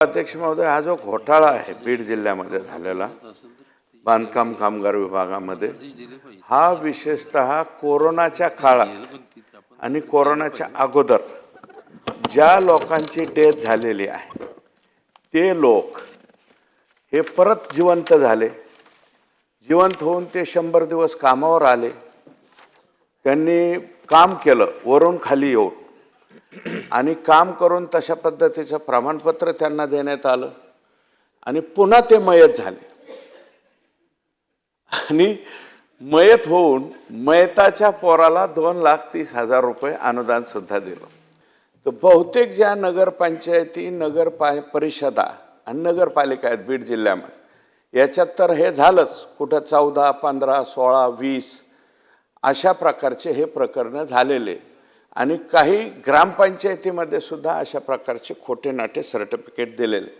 अध्यक्ष महोदय, हा जो घोटाळा आहे बीड जिल्ह्यामध्ये झालेला बांधकाम कामगार विभागामध्ये, हा विशेषतः कोरोनाच्या काळात आणि कोरोनाच्या अगोदर ज्या लोकांची डेथ झालेली आहे ते लोक हे परत जिवंत झाले, जिवंत होऊन ते 100 दिवस कामावर आले, त्यांनी काम केलं वरून खाली येऊन आणि काम करून तशा पद्धतीचं प्रमाणपत्र त्यांना देण्यात आलं आणि पुन्हा ते मयत झाले आणि मयत होऊन मयताच्या पोराला 2,30,000 रुपये अनुदान सुद्धा दिलं. तर बहुतेक ज्या नगरपंचायती, नगर परिषदा आणि नगरपालिका आहेत बीड जिल्ह्यामध्ये, याच्यात तर हे झालंच. कुठं 14, 15, 16, 20 अशा प्रकारचे हे प्रकरण झालेले आणि काही ग्रामपंचायतीमध्ये सुद्धा अशा प्रकारचे खोटे नाटे सर्टिफिकेट दिलेले.